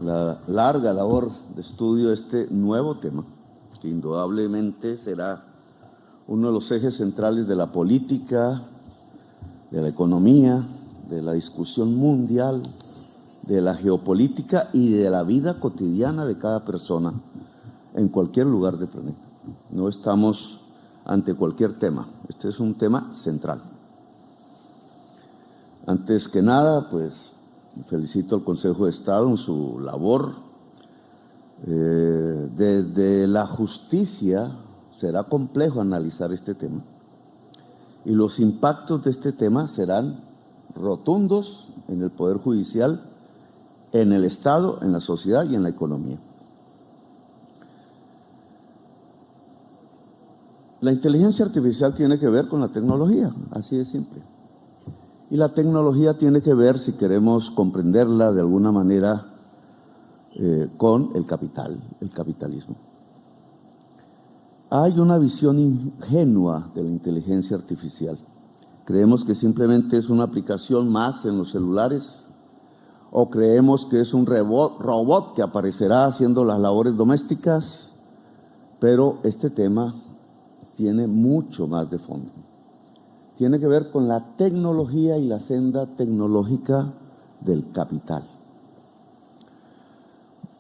la larga labor de estudio de este nuevo tema, que indudablemente será uno de los ejes centrales de la política, de la economía, de la discusión mundial, de la geopolítica y de la vida cotidiana de cada persona en cualquier lugar del planeta. No estamos ante cualquier tema, este es un tema central. Antes que nada, pues felicito al Consejo de Estado en su labor. Desde la justicia será complejo analizar este tema y los impactos de este tema serán rotundos en el Poder Judicial, en el Estado, en la sociedad y en la economía. La inteligencia artificial tiene que ver con la tecnología, así de simple. Y la tecnología tiene que ver, si queremos comprenderla de alguna manera, con el capital, el capitalismo. Hay una visión ingenua de la inteligencia artificial. Creemos que simplemente es una aplicación más en los celulares, o creemos que es un robot que aparecerá haciendo las labores domésticas, pero este tema tiene mucho más de fondo. Tiene que ver con la tecnología y la senda tecnológica del capital.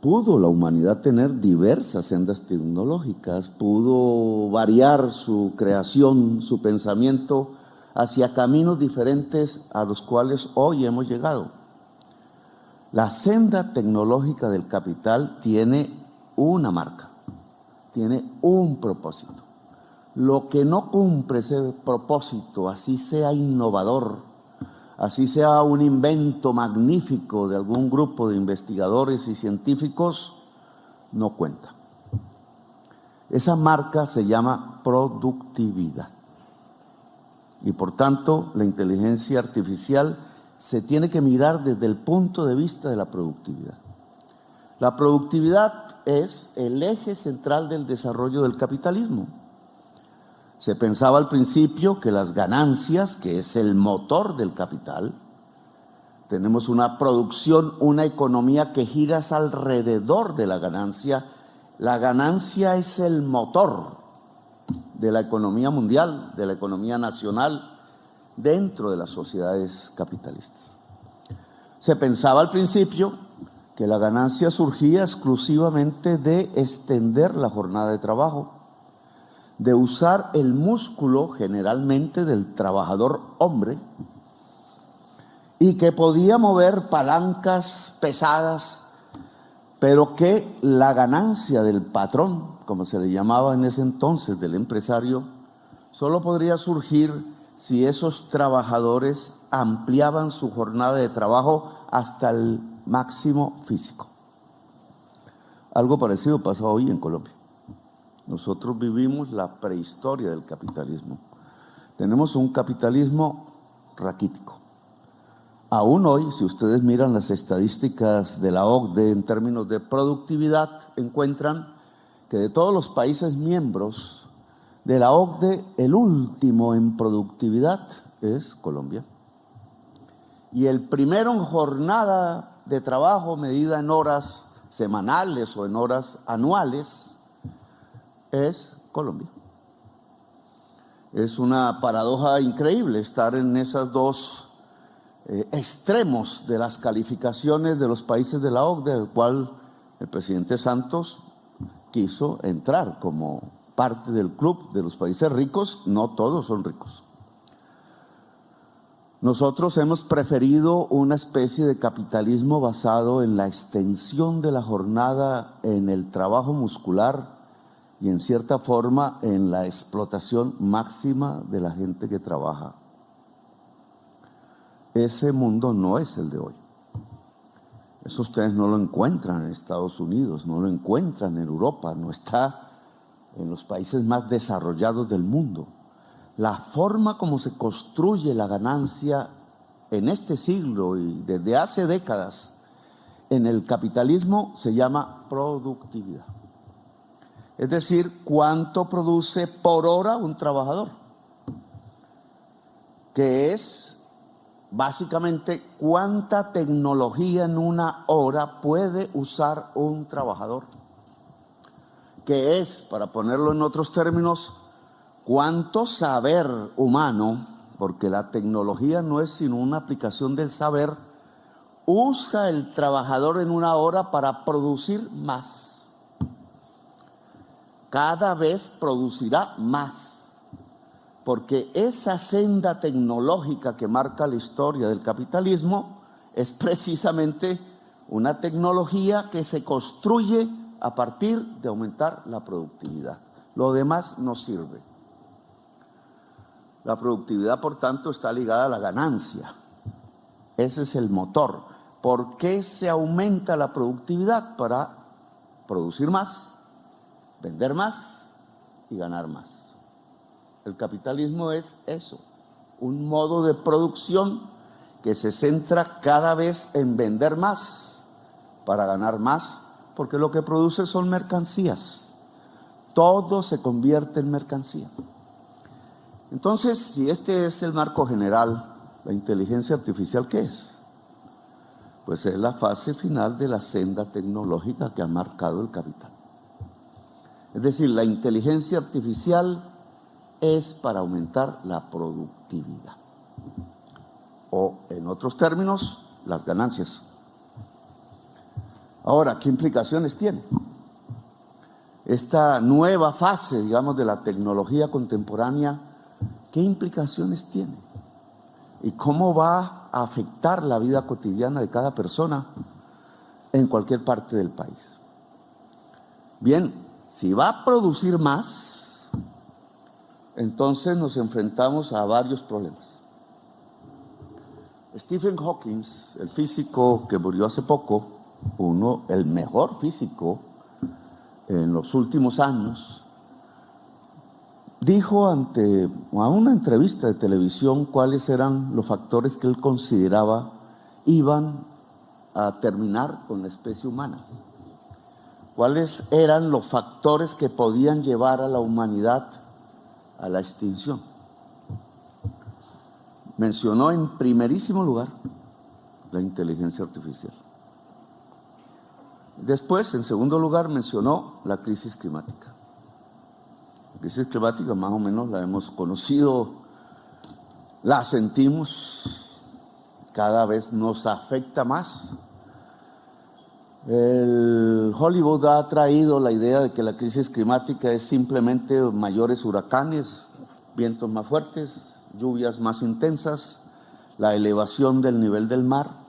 Pudo la humanidad tener diversas sendas tecnológicas, pudo variar su creación, su pensamiento hacia caminos diferentes a los cuales hoy hemos llegado. La senda tecnológica del capital tiene una marca, tiene un propósito. Lo que no cumple ese propósito, así sea innovador, así sea un invento magnífico de algún grupo de investigadores y científicos, no cuenta. Esa marca se llama productividad. Y por tanto, la inteligencia artificial se tiene que mirar desde el punto de vista de la productividad. La productividad es el eje central del desarrollo del capitalismo. Se pensaba al principio que las ganancias, que es el motor del capital, tenemos una producción, una economía que gira alrededor de la ganancia. La ganancia es el motor de la economía mundial, de la economía nacional, dentro de las sociedades capitalistas. Se pensaba al principio que la ganancia surgía exclusivamente de extender la jornada de trabajo, de usar el músculo generalmente del trabajador hombre y que podía mover palancas pesadas, pero que la ganancia del patrón, como se le llamaba en ese entonces, del empresario, solo podría surgir si esos trabajadores ampliaban su jornada de trabajo hasta el máximo físico. Algo parecido pasa hoy en Colombia. Nosotros vivimos la prehistoria del capitalismo. Tenemos un capitalismo raquítico. Aún hoy, si ustedes miran las estadísticas de la OCDE en términos de productividad, encuentran que de todos los países miembros de la OCDE, el último en productividad es Colombia. Y el primero en jornada de trabajo medida en horas semanales o en horas anuales es Colombia. Es una paradoja increíble estar en esos dos extremos de las calificaciones de los países de la OCDE, al cual el presidente Santos quiso entrar como parte del club de los países ricos. No todos son ricos. Nosotros hemos preferido una especie de capitalismo basado en la extensión de la jornada, en el trabajo muscular y en cierta forma en la explotación máxima de la gente que trabaja. Ese mundo no es el de hoy. Eso ustedes no lo encuentran en Estados Unidos, no lo encuentran en Europa, no está en los países más desarrollados del mundo. La forma como se construye la ganancia en este siglo y desde hace décadas en el capitalismo se llama productividad. Es decir, cuánto produce por hora un trabajador, que es básicamente, ¿cuánta tecnología en una hora puede usar un trabajador? Que es, para ponerlo en otros términos, cuánto saber humano, porque la tecnología no es sino una aplicación del saber, usa el trabajador en una hora para producir más. Cada vez producirá más, porque esa senda tecnológica que marca la historia del capitalismo es precisamente una tecnología que se construye a partir de aumentar la productividad. Lo demás no sirve. La productividad, por tanto, está ligada a la ganancia. Ese es el motor. ¿Por qué se aumenta la productividad? Para producir más, vender más y ganar más. El capitalismo es eso, un modo de producción que se centra cada vez en vender más para ganar más, porque lo que produce son mercancías. Todo se convierte en mercancía. Entonces, si este es el marco general, ¿la inteligencia artificial qué es? Pues es la fase final de la senda tecnológica que ha marcado el capital. Es decir, la inteligencia artificial es para aumentar la productividad. O, en otros términos, las ganancias. Ahora, ¿qué implicaciones tiene? Esta nueva fase, digamos, de la tecnología contemporánea, ¿qué implicaciones tiene? ¿Y cómo va a afectar la vida cotidiana de cada persona en cualquier parte del país? Bien, si va a producir más, entonces nos enfrentamos a varios problemas. Stephen Hawking, el físico que murió hace poco, el mejor físico en los últimos años, dijo a una entrevista de televisión cuáles eran los factores que él consideraba iban a terminar con la especie humana. ¿Cuáles eran los factores que podían llevar a la humanidad a la extinción? Mencionó en primerísimo lugar la inteligencia artificial. Después, en segundo lugar, mencionó la crisis climática. La crisis climática más o menos la hemos conocido, la sentimos, cada vez nos afecta más. El Hollywood ha traído la idea de que la crisis climática es simplemente mayores huracanes, vientos más fuertes, lluvias más intensas, la elevación del nivel del mar.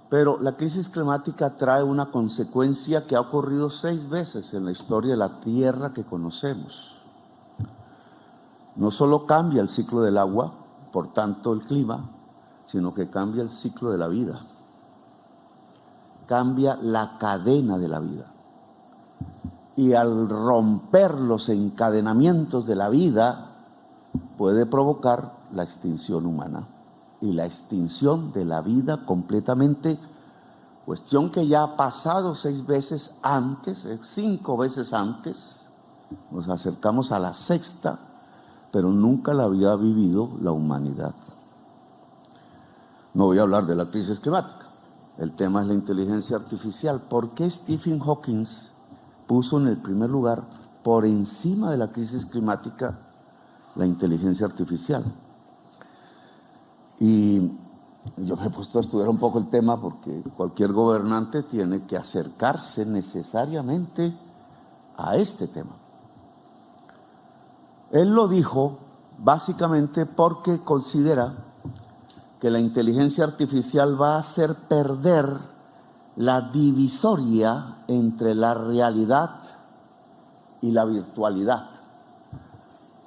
Pero la crisis climática trae una consecuencia que ha ocurrido 6 veces en la historia de la Tierra que conocemos. No solo cambia el ciclo del agua, por tanto el clima, sino que cambia el ciclo de la vida. Cambia la cadena de la vida. Y al romper los encadenamientos de la vida, puede provocar la extinción humana. Y la extinción de la vida completamente, cuestión que ya ha pasado 6 veces antes, 5 veces antes, nos acercamos a la 6ª, pero nunca la había vivido la humanidad. No voy a hablar de la crisis climática, el tema es la inteligencia artificial. ¿Por qué Stephen Hawking puso en el primer lugar, por encima de la crisis climática, la inteligencia artificial? Y yo me he puesto a estudiar un poco el tema porque cualquier gobernante tiene que acercarse necesariamente a este tema. Él lo dijo básicamente porque considera que la inteligencia artificial va a hacer perder la divisoria entre la realidad y la virtualidad,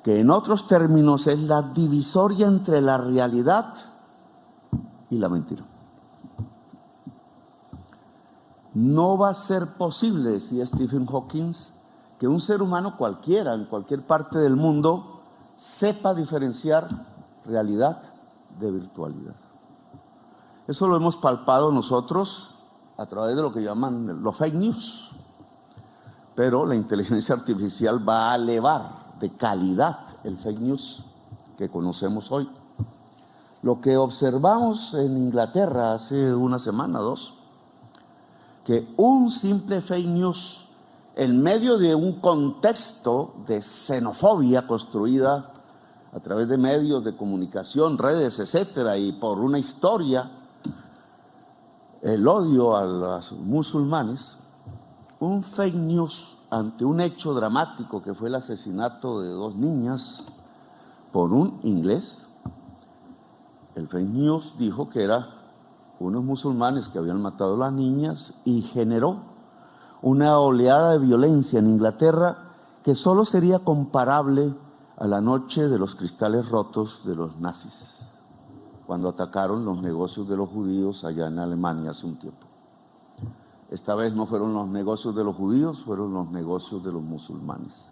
que en otros términos es la divisoria entre la realidad y la mentira. No va a ser posible, decía Stephen Hawking, que un ser humano cualquiera, en cualquier parte del mundo, sepa diferenciar realidad de virtualidad. Eso lo hemos palpado nosotros a través de lo que llaman los fake news. Pero la inteligencia artificial va a elevar de calidad el fake news que conocemos hoy. Lo que observamos en Inglaterra hace una semana, dos, que un simple fake news en medio de un contexto de xenofobia construida a través de medios de comunicación, redes, etcétera, y por una historia, el odio a los musulmanes, un fake news ante un hecho dramático que fue el asesinato de 2 niñas por un inglés. El fake news dijo que eran unos musulmanes que habían matado a las niñas y generó una oleada de violencia en Inglaterra que solo sería comparable a la noche de los cristales rotos de los nazis, cuando atacaron los negocios de los judíos allá en Alemania hace un tiempo. Esta vez no fueron los negocios de los judíos, fueron los negocios de los musulmanes.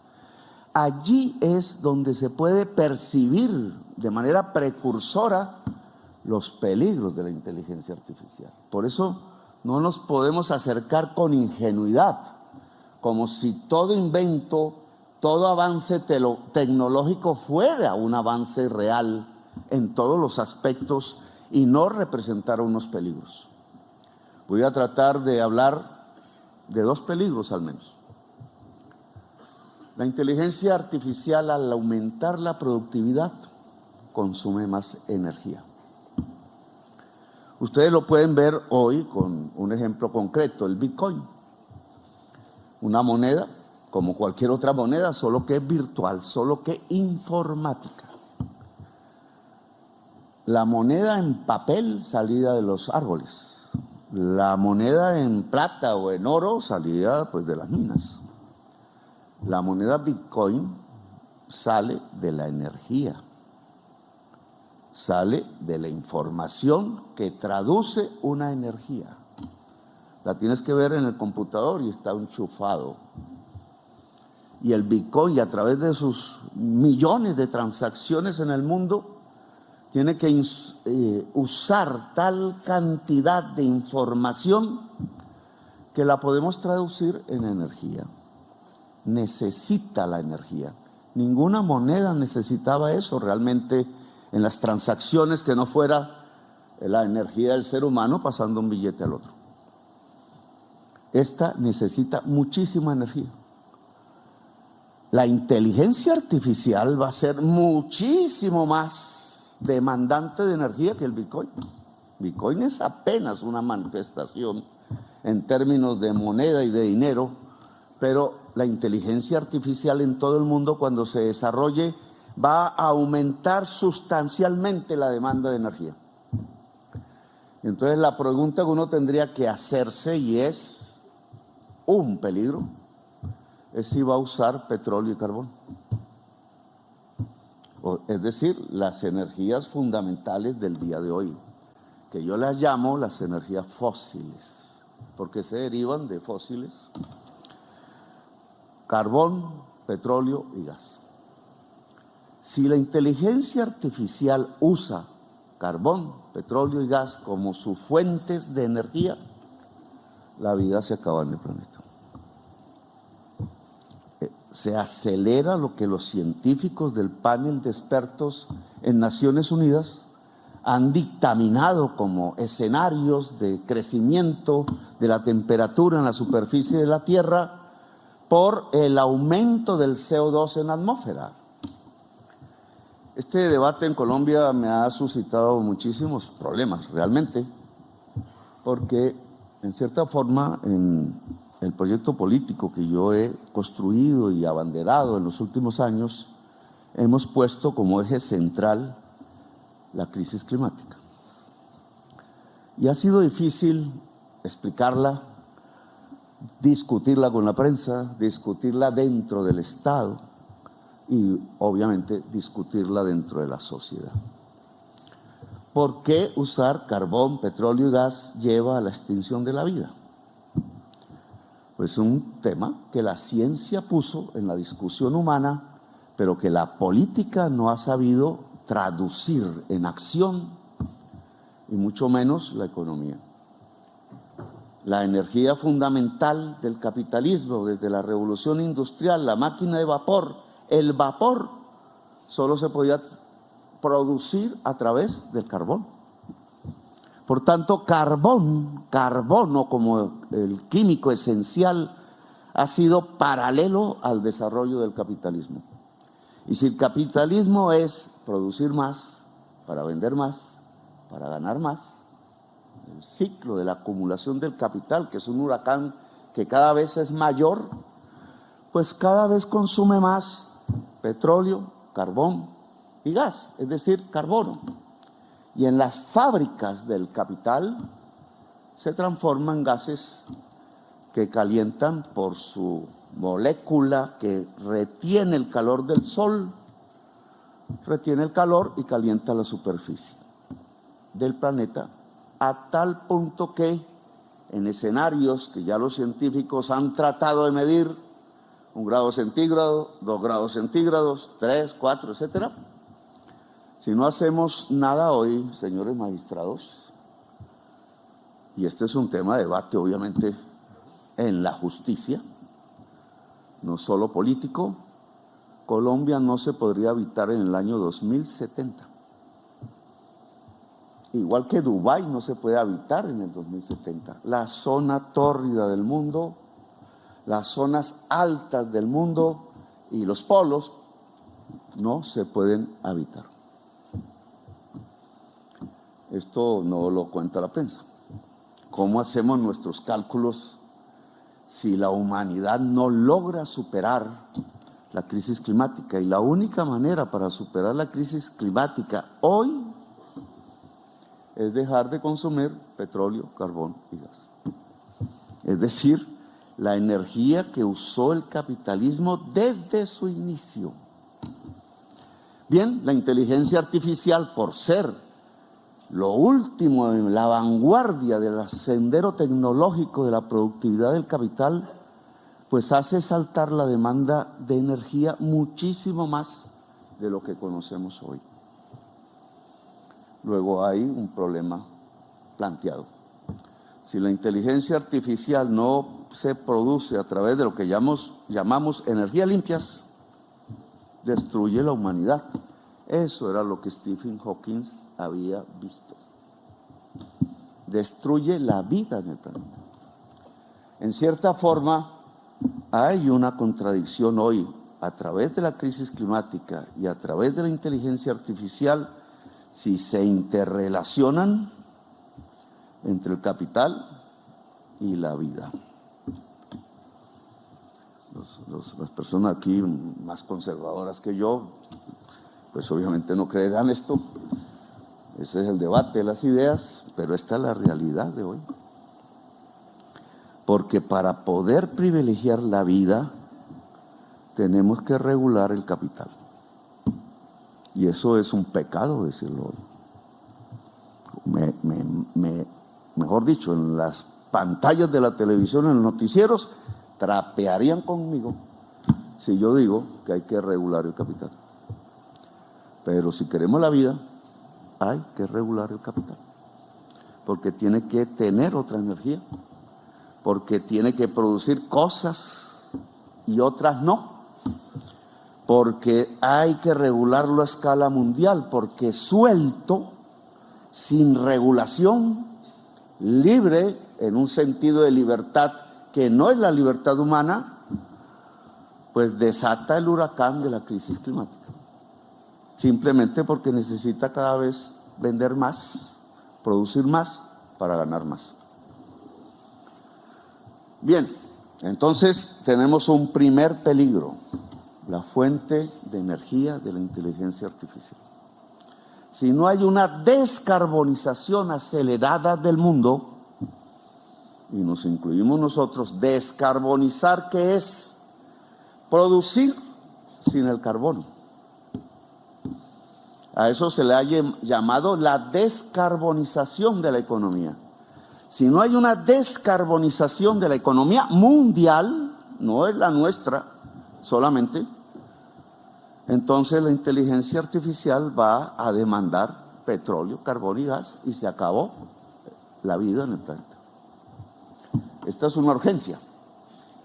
Allí es donde se puede percibir de manera precursora los peligros de la inteligencia artificial. Por eso no nos podemos acercar con ingenuidad, como si todo invento, todo avance tecnológico fuera un avance real en todos los aspectos y no representara unos peligros. Voy a tratar de hablar de 2 peligros al menos. La inteligencia artificial, al aumentar la productividad, consume más energía. Ustedes lo pueden ver hoy con un ejemplo concreto, el Bitcoin. Una moneda como cualquier otra moneda, solo que es virtual, solo que informática. La moneda en papel salida de los árboles. La moneda en plata o en oro salida pues de las minas. La moneda Bitcoin sale de la energía, sale de la información que traduce una energía. La tienes que ver en el computador y está enchufado. Y el Bitcoin, a través de sus millones de transacciones en el mundo, tiene que usar tal cantidad de información que la podemos traducir en energía. Necesita la energía. Ninguna moneda necesitaba eso realmente en las transacciones, que no fuera la energía del ser humano pasando un billete al otro. Esta necesita muchísima energía. La inteligencia artificial va a ser muchísimo más demandante de energía que el Bitcoin. Bitcoin es apenas una manifestación en términos de moneda y de dinero, pero la inteligencia artificial en todo el mundo, cuando se desarrolle, va a aumentar sustancialmente la demanda de energía. Entonces la pregunta que uno tendría que hacerse, y es un peligro, es si va a usar petróleo y carbón. Es decir, las energías fundamentales del día de hoy, que yo las llamo las energías fósiles, porque se derivan de fósiles: carbón, petróleo y gas. Si la inteligencia artificial usa carbón, petróleo y gas como sus fuentes de energía, la vida se acaba en el planeta. Se acelera lo que los científicos del panel de expertos en Naciones Unidas han dictaminado como escenarios de crecimiento de la temperatura en la superficie de la Tierra por el aumento del CO2 en la atmósfera. Este debate en Colombia me ha suscitado muchísimos problemas, realmente, porque en cierta forma en el proyecto político que yo he construido y abanderado en los últimos años, hemos puesto como eje central la crisis climática. Y ha sido difícil explicarla, discutirla con la prensa, discutirla dentro del Estado y obviamente discutirla dentro de la sociedad. ¿Por qué usar carbón, petróleo y gas lleva a la extinción de la vida? Pues un tema que la ciencia puso en la discusión humana, pero que la política no ha sabido traducir en acción, y mucho menos la economía. La energía fundamental del capitalismo, desde la revolución industrial, la máquina de vapor, el vapor, solo se podía producir a través del carbón. Por tanto, carbono como el químico esencial ha sido paralelo al desarrollo del capitalismo. Y si el capitalismo es producir más, para vender más, para ganar más, el ciclo de la acumulación del capital, que es un huracán que cada vez es mayor, pues cada vez consume más petróleo, carbón y gas, es decir, carbono. Y en las fábricas del capital se transforman gases que calientan por su molécula que retiene el calor del sol, retiene el calor y calienta la superficie del planeta, a tal punto que en escenarios que ya los científicos han tratado de medir, 1 grado centígrado, 2 grados centígrados, 3, 4, etcétera. Si no hacemos nada hoy, señores magistrados, y este es un tema de debate obviamente en la justicia, no solo político, Colombia no se podría habitar en el año 2070. Igual que Dubái no se puede habitar en el 2070. La zona tórrida del mundo, las zonas altas del mundo y los polos no se pueden habitar. Esto no lo cuenta la prensa. ¿Cómo hacemos nuestros cálculos si la humanidad no logra superar la crisis climática? Y la única manera para superar la crisis climática hoy es dejar de consumir petróleo, carbón y gas. Es decir, la energía que usó el capitalismo desde su inicio. Bien, la inteligencia artificial, por ser lo último en la vanguardia del sendero tecnológico de la productividad del capital, pues hace saltar la demanda de energía muchísimo más de lo que conocemos hoy. Luego hay un problema planteado. Si la inteligencia artificial no se produce a través de lo que llamamos energías limpias, destruye la humanidad. Eso era lo que Stephen Hawking había visto. Destruye la vida en el planeta. En cierta forma, hay una contradicción hoy a través de la crisis climática y a través de la inteligencia artificial, si se interrelacionan entre el capital y la vida. Las personas aquí más conservadoras que yo, pues obviamente no creerán esto. Ese es el debate de las ideas, pero esta es la realidad de hoy. Porque para poder privilegiar la vida, tenemos que regular el capital. Y eso es un pecado decirlo hoy. Mejor dicho, en las pantallas de la televisión, en los noticieros, trapearían conmigo si yo digo que hay que regular el capital. Pero si queremos la vida, hay que regular el capital. Porque tiene que tener otra energía. Porque tiene que producir cosas y otras no. Porque hay que regularlo a escala mundial. Porque suelto, sin regulación, libre, en un sentido de libertad que no es la libertad humana, pues desata el huracán de la crisis climática. Simplemente porque necesita cada vez vender más, producir más para ganar más. Bien, entonces tenemos un primer peligro, la fuente de energía de la inteligencia artificial. Si no hay una descarbonización acelerada del mundo, y nos incluimos nosotros, descarbonizar, ¿qué es? Producir sin el carbono. A eso se le ha llamado la descarbonización de la economía. Si no hay una descarbonización de la economía mundial, no es la nuestra solamente, entonces la inteligencia artificial va a demandar petróleo, carbón y gas y se acabó la vida en el planeta. Esta es una urgencia.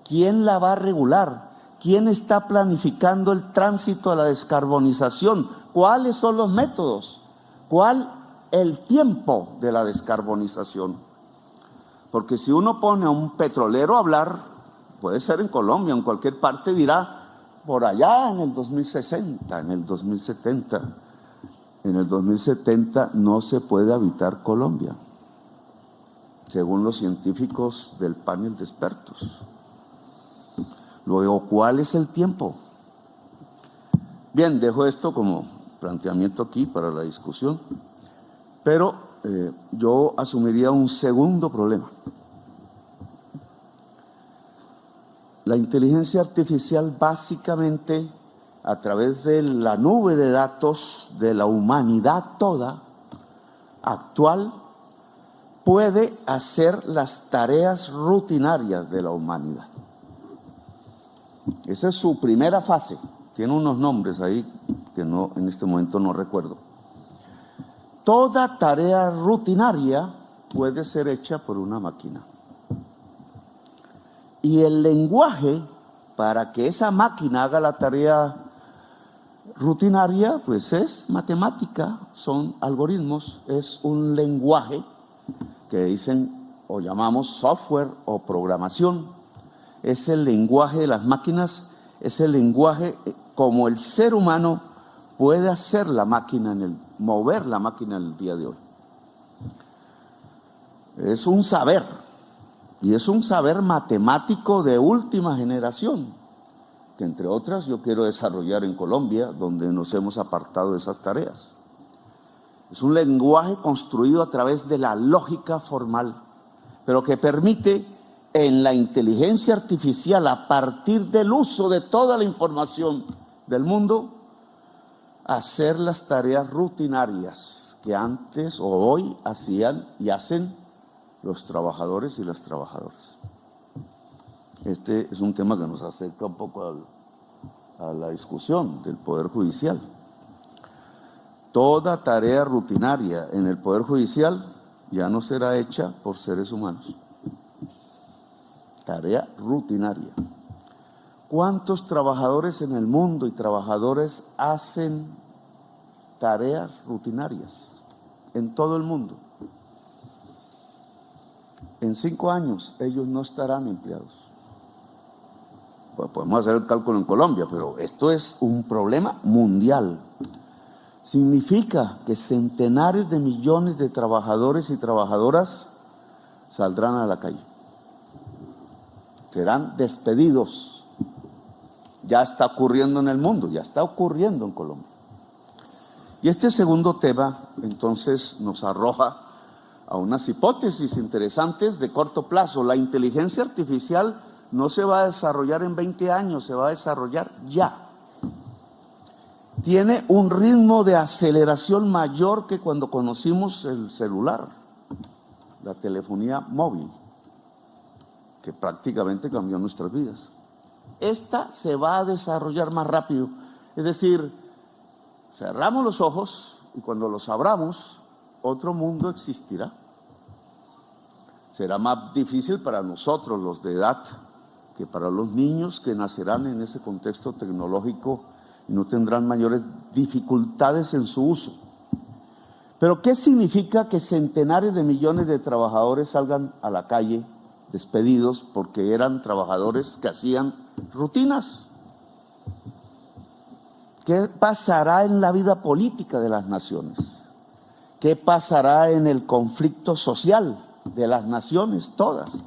¿Quién la va a regular? ¿Quién está planificando el tránsito a la descarbonización? ¿Cuáles son los métodos? ¿Cuál el tiempo de la descarbonización? Porque si uno pone a un petrolero a hablar, puede ser en Colombia, en cualquier parte, dirá, por allá en el 2060, en el 2070. En el 2070 no se puede habitar Colombia, según los científicos del panel de expertos. Luego, ¿cuál es el tiempo? Bien, dejo esto como planteamiento aquí para la discusión, pero yo asumiría un segundo problema. La inteligencia artificial básicamente, a través de la nube de datos de la humanidad toda actual, puede hacer las tareas rutinarias de la humanidad. Esa es su primera fase. Tiene unos nombres ahí que no, en este momento no recuerdo. Toda tarea rutinaria puede ser hecha por una máquina. Y el lenguaje, para que esa máquina haga la tarea rutinaria, pues es matemática, son algoritmos, es un lenguaje que dicen o llamamos software o programación. Es el lenguaje de las máquinas, es el lenguaje como el ser humano puede hacer la máquina, mover la máquina en el día de hoy. Es un saber, y es un saber matemático de última generación, que entre otras yo quiero desarrollar en Colombia, donde nos hemos apartado de esas tareas. Es un lenguaje construido a través de la lógica formal, pero que permite en la inteligencia artificial, a partir del uso de toda la información del mundo, hacer las tareas rutinarias que antes o hoy hacían y hacen los trabajadores y las trabajadoras. Este es un tema que nos acerca un poco a la discusión del Poder Judicial. Toda tarea rutinaria en el Poder Judicial ya no será hecha por seres humanos. Tarea rutinaria. ¿Cuántos trabajadores en el mundo y trabajadores hacen tareas rutinarias en todo el mundo? En 5 años ellos no estarán empleados. Pues podemos hacer el cálculo en Colombia, pero esto es un problema mundial. Significa que centenares de millones de trabajadores y trabajadoras saldrán a la calle. Serán despedidos. Ya está ocurriendo en el mundo, ya está ocurriendo en Colombia. Y este segundo tema, entonces, nos arroja a unas hipótesis interesantes de corto plazo. La inteligencia artificial no se va a desarrollar en 20 años, se va a desarrollar ya. Tiene un ritmo de aceleración mayor que cuando conocimos el celular, la telefonía móvil, que prácticamente cambió nuestras vidas. Esta se va a desarrollar más rápido. Es decir, cerramos los ojos y cuando los abramos, otro mundo existirá. Será más difícil para nosotros, los de edad, que para los niños que nacerán en ese contexto tecnológico y no tendrán mayores dificultades en su uso. Pero ¿qué significa que centenares de millones de trabajadores salgan a la calle despedidos porque eran trabajadores que hacían rutinas? ¿Qué pasará en la vida política de las naciones? ¿Qué pasará en el conflicto social de las naciones todas,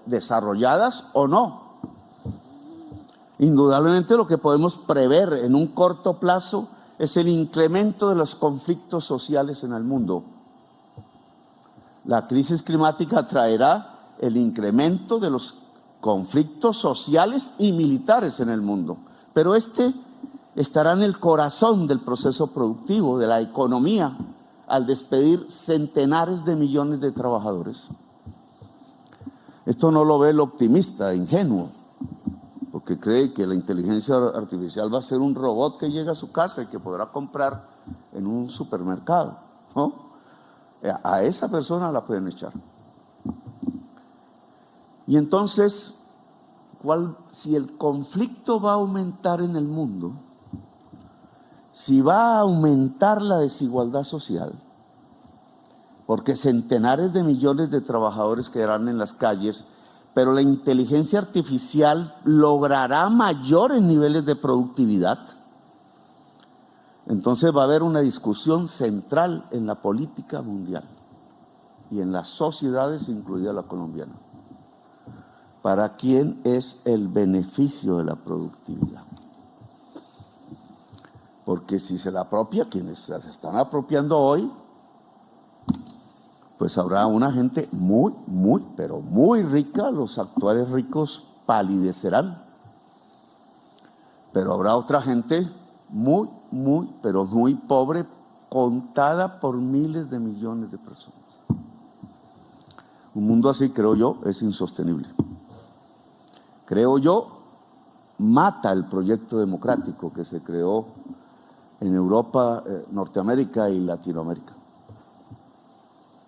desarrolladas o no? Indudablemente lo que podemos prever en un corto plazo es el incremento de los conflictos sociales en el mundo. La crisis climática traerá el incremento de los conflictos sociales y militares en el mundo, pero este estará en el corazón del proceso productivo, de la economía, al despedir centenares de millones de trabajadores. Esto no lo ve el optimista, ingenuo, porque cree que la inteligencia artificial va a ser un robot que llega a su casa y que podrá comprar en un supermercado, ¿no? A esa persona la pueden echar. Y entonces, si el conflicto va a aumentar en el mundo, si va a aumentar la desigualdad social, porque centenares de millones de trabajadores quedarán en las calles, pero la inteligencia artificial logrará mayores niveles de productividad. Entonces va a haber una discusión central en la política mundial y en las sociedades, incluida la colombiana. ¿Para quién es el beneficio de la productividad? Porque si se la apropia, quienes se están apropiando hoy, pues habrá una gente pero muy rica, los actuales ricos palidecerán. Pero habrá otra gente pero muy pobre, contada por miles de millones de personas. Un mundo así, creo yo, es insostenible. Creo yo, mata el proyecto democrático que se creó en Europa, Norteamérica y Latinoamérica.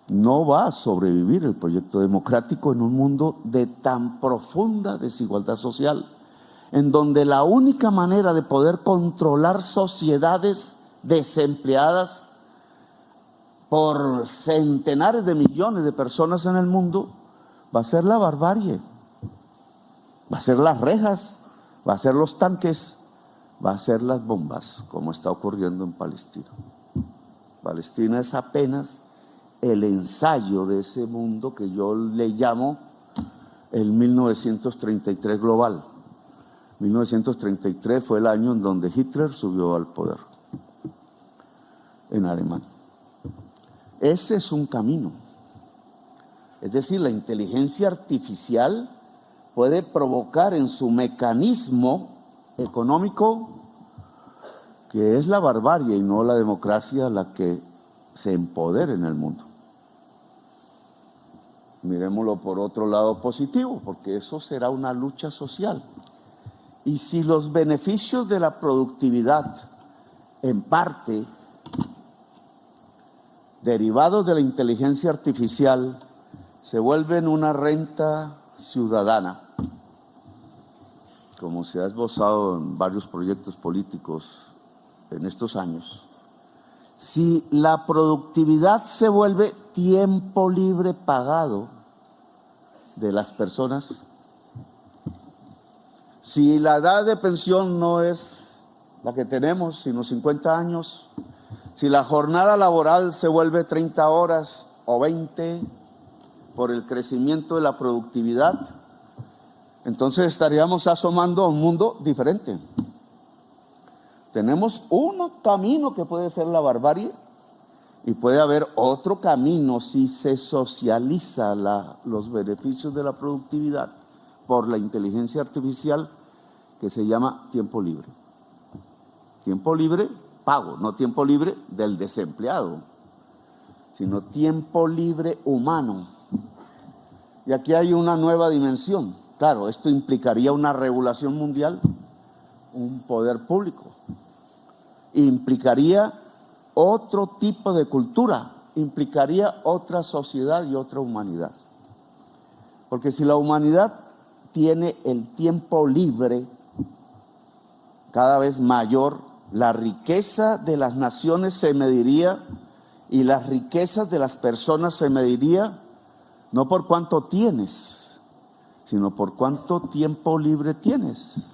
No va a sobrevivir el proyecto democrático en un mundo de tan profunda desigualdad social, en donde la única manera de poder controlar sociedades desempleadas por centenares de millones de personas en el mundo va a ser la barbarie, va a ser las rejas, va a ser los tanques, va a ser las bombas, como está ocurriendo en Palestina. Palestina es apenas el ensayo de ese mundo que yo le llamo el 1933 global. 1933 fue el año en donde Hitler subió al poder en Alemania. Ese es un camino. Es decir, la inteligencia artificial puede provocar en su mecanismo económico, que es la barbarie y no la democracia, la que se empodere en el mundo. Miremoslo por otro lado positivo, porque eso será una lucha social. Y si los beneficios de la productividad, en parte, derivados de la inteligencia artificial, se vuelven una renta ciudadana, como se ha esbozado en varios proyectos políticos en estos años, si la productividad se vuelve tiempo libre pagado de las personas, si la edad de pensión no es la que tenemos, sino 50 años, si la jornada laboral se vuelve 30 horas o 20 por el crecimiento de la productividad, entonces estaríamos asomando a un mundo diferente. Tenemos un camino que puede ser la barbarie y puede haber otro camino si se socializa los beneficios de la productividad por la inteligencia artificial, que se llama tiempo libre. Tiempo libre pago, no tiempo libre del desempleado, sino tiempo libre humano. Y aquí hay una nueva dimensión. Claro, esto implicaría una regulación mundial, un poder público, implicaría otro tipo de cultura, implicaría otra sociedad y otra humanidad. Porque si la humanidad tiene el tiempo libre cada vez mayor, la riqueza de las naciones se mediría y las riquezas de las personas se mediría no por cuánto tienes, sino por cuánto tiempo libre tienes.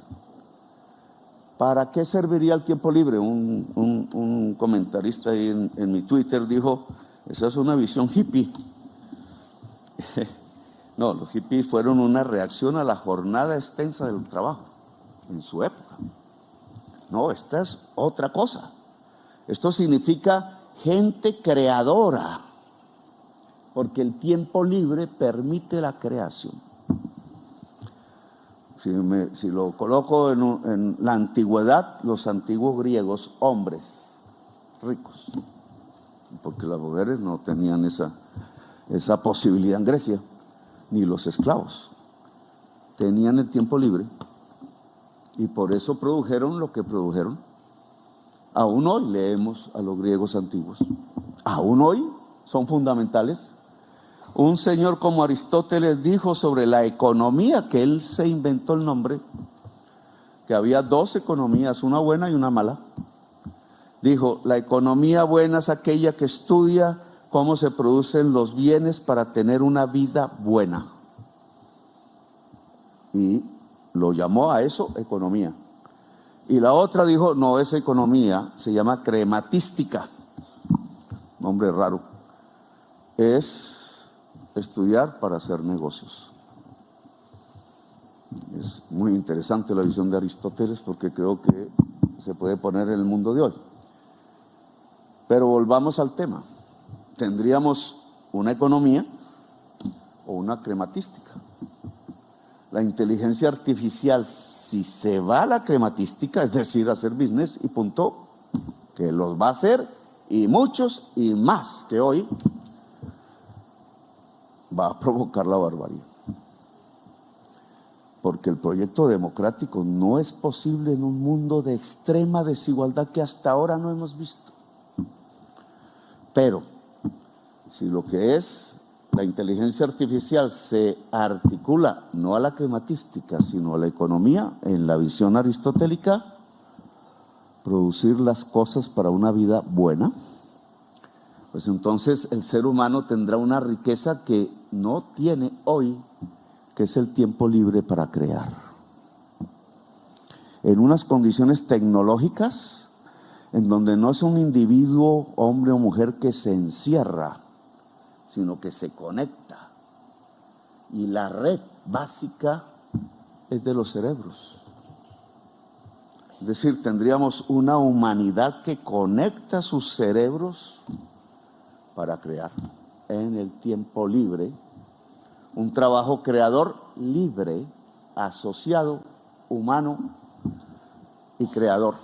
¿Para qué serviría el tiempo libre? Un comentarista ahí en mi Twitter dijo, esa es una visión hippie. No, los hippies fueron una reacción a la jornada extensa del trabajo en su época. No, esta es otra cosa. Esto significa gente creadora, porque el tiempo libre permite la creación. Si lo coloco en la antigüedad, los antiguos griegos, hombres ricos, porque las mujeres no tenían esa posibilidad en Grecia, ni los esclavos, tenían el tiempo libre y por eso produjeron lo que produjeron. Aún hoy leemos a los griegos antiguos, aún hoy son fundamentales. Un señor como Aristóteles dijo sobre la economía, que él se inventó el nombre, que había dos economías, una buena y una mala. Dijo, la economía buena es aquella que estudia cómo se producen los bienes para tener una vida buena. Y lo llamó a eso economía. Y la otra dijo, no es economía, se llama crematística. Nombre raro. Es estudiar para hacer negocios. Es muy interesante la visión de Aristóteles porque creo que se puede poner en el mundo de hoy. Pero volvamos al tema. ¿Tendríamos una economía o una crematística? La inteligencia artificial, si se va a la crematística, es decir, a hacer business y punto, que los va a hacer, y muchos y más que hoy, va a provocar la barbarie. Porque el proyecto democrático no es posible en un mundo de extrema desigualdad que hasta ahora no hemos visto. Pero, si lo que es la inteligencia artificial se articula no a la crematística, sino a la economía, en la visión aristotélica, producir las cosas para una vida buena, pues entonces el ser humano tendrá una riqueza que no tiene hoy, que es el tiempo libre para crear. En unas condiciones tecnológicas, en donde no es un individuo, hombre o mujer, que se encierra, sino que se conecta. Y la red básica es de los cerebros. Es decir, tendríamos una humanidad que conecta sus cerebros para crear en el tiempo libre, un trabajo creador libre, asociado, humano y creador.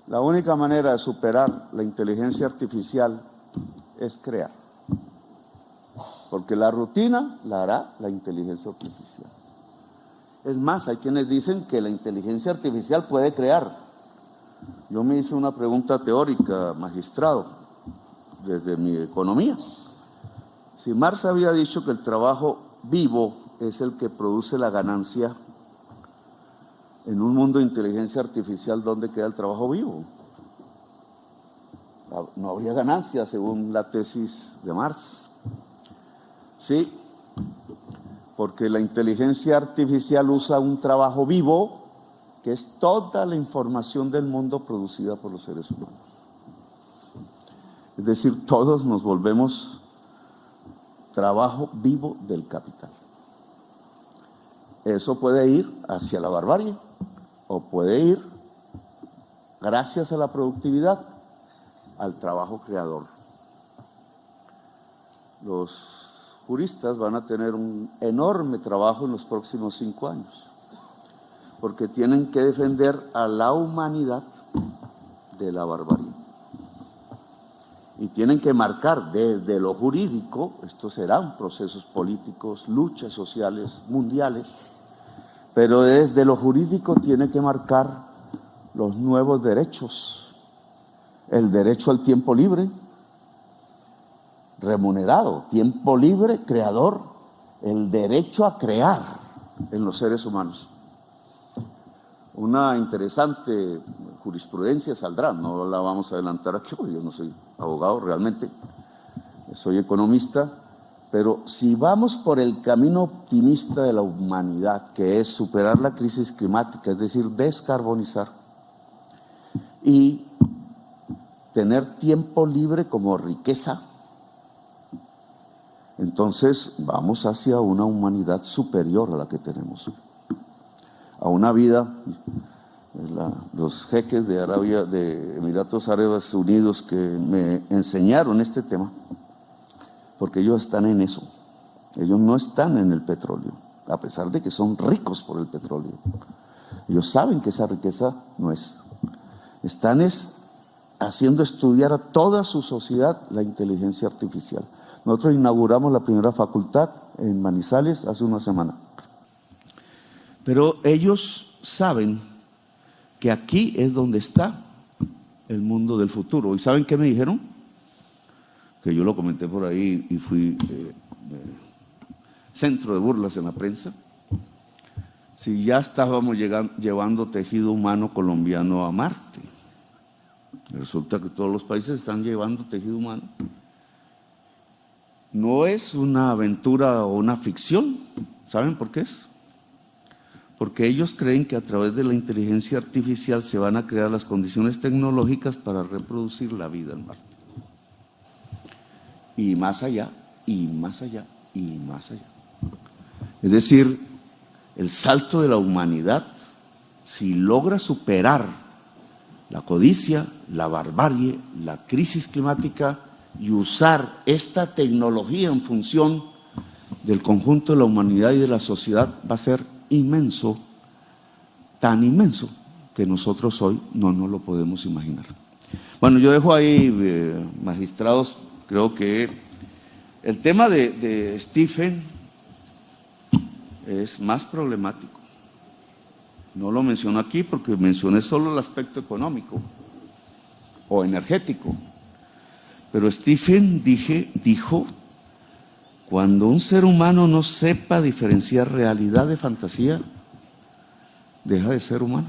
La única manera de superar la inteligencia artificial es crear, porque la rutina la hará la inteligencia artificial. Es más, hay quienes dicen que la inteligencia artificial puede crear. Yo me hice una pregunta teórica, magistrado, desde mi economía. Si Marx había dicho que el trabajo vivo es el que produce la ganancia, en un mundo de inteligencia artificial, ¿dónde queda el trabajo vivo? No habría ganancia, según la tesis de Marx. Sí, porque la inteligencia artificial usa un trabajo vivo, que es toda la información del mundo producida por los seres humanos. Es decir, todos nos volvemos trabajo vivo del capital. Eso puede ir hacia la barbarie o puede ir, gracias a la productividad, al trabajo creador. Los juristas van a tener un enorme trabajo en los próximos 5 años, porque tienen que defender a la humanidad de la barbarie. Y tienen que marcar desde lo jurídico, estos serán procesos políticos, luchas sociales mundiales, pero desde lo jurídico tiene que marcar los nuevos derechos, el derecho al tiempo libre, remunerado, tiempo libre, creador, el derecho a crear en los seres humanos. Una interesante jurisprudencia saldrá, no la vamos a adelantar aquí, porque yo no soy abogado realmente, soy economista, pero si vamos por el camino optimista de la humanidad, que es superar la crisis climática, es decir, descarbonizar, y tener tiempo libre como riqueza, entonces vamos hacia una humanidad superior a la que tenemos hoy, a una vida. Los jeques de Arabia, de Emiratos Árabes Unidos, que me enseñaron este tema, porque ellos están en eso. Ellos no están en el petróleo, a pesar de que son ricos por el petróleo. Ellos saben que esa riqueza no es. Están haciendo estudiar a toda su sociedad la inteligencia artificial. Nosotros inauguramos la primera facultad en Manizales hace una semana. Pero ellos saben que aquí es donde está el mundo del futuro. ¿Y saben qué me dijeron? que yo lo comenté por ahí y fui centro de burlas en la prensa, si ya estábamos llevando tejido humano colombiano a Marte. Resulta que todos los países están llevando tejido humano. No es una aventura o una ficción. ¿Saben por qué es? Porque ellos creen que a través de la inteligencia artificial se van a crear las condiciones tecnológicas para reproducir la vida en Marte. Y más allá, y más allá, y más allá. Es decir, el salto de la humanidad, si logra superar la codicia, la barbarie, la crisis climática y usar esta tecnología en función del conjunto de la humanidad y de la sociedad, va a ser inmenso, tan inmenso que nosotros hoy no nos lo podemos imaginar. Bueno, yo dejo ahí, magistrados, creo que el tema de Stephen es más problemático. No lo menciono aquí porque mencioné solo el aspecto económico o energético. Pero Stephen dijo, cuando un ser humano no sepa diferenciar realidad de fantasía, deja de ser humano.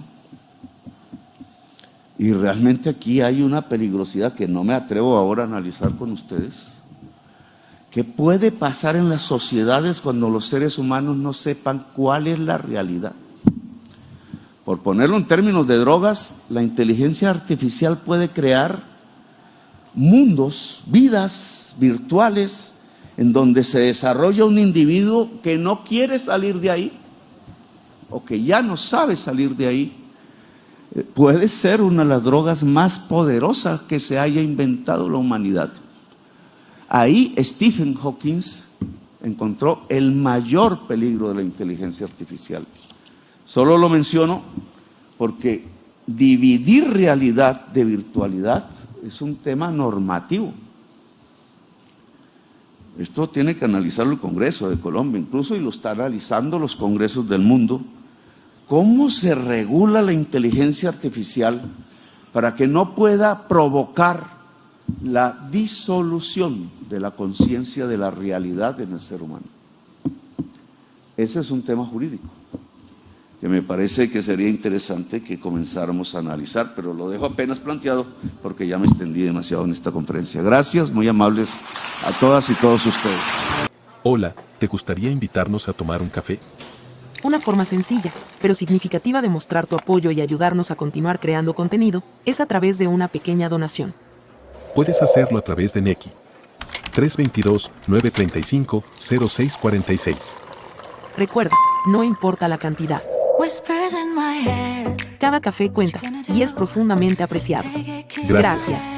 Y realmente aquí hay una peligrosidad que no me atrevo ahora a analizar con ustedes. ¿Qué puede pasar en las sociedades cuando los seres humanos no sepan cuál es la realidad? Por ponerlo en términos de drogas, la inteligencia artificial puede crear mundos, vidas virtuales, en donde se desarrolla un individuo que no quiere salir de ahí, o que ya no sabe salir de ahí. Puede ser una de las drogas más poderosas que se haya inventado la humanidad. Ahí Stephen Hawking encontró el mayor peligro de la inteligencia artificial. Solo lo menciono porque dividir realidad de virtualidad es un tema normativo. Esto tiene que analizarlo el Congreso de Colombia, incluso, y lo está analizando los congresos del mundo. ¿Cómo se regula la inteligencia artificial para que no pueda provocar la disolución de la conciencia de la realidad en el ser humano? Ese es un tema jurídico que me parece que sería interesante que comenzáramos a analizar, pero lo dejo apenas planteado porque ya me extendí demasiado en esta conferencia. Gracias, muy amables a todas y todos ustedes. Hola, ¿te gustaría invitarnos a tomar un café? Una forma sencilla, pero significativa de mostrar tu apoyo y ayudarnos a continuar creando contenido es a través de una pequeña donación. Puedes hacerlo a través de Nequi. 322-935-0646. Recuerda, no importa la cantidad. Cada café cuenta y es profundamente apreciado. Gracias.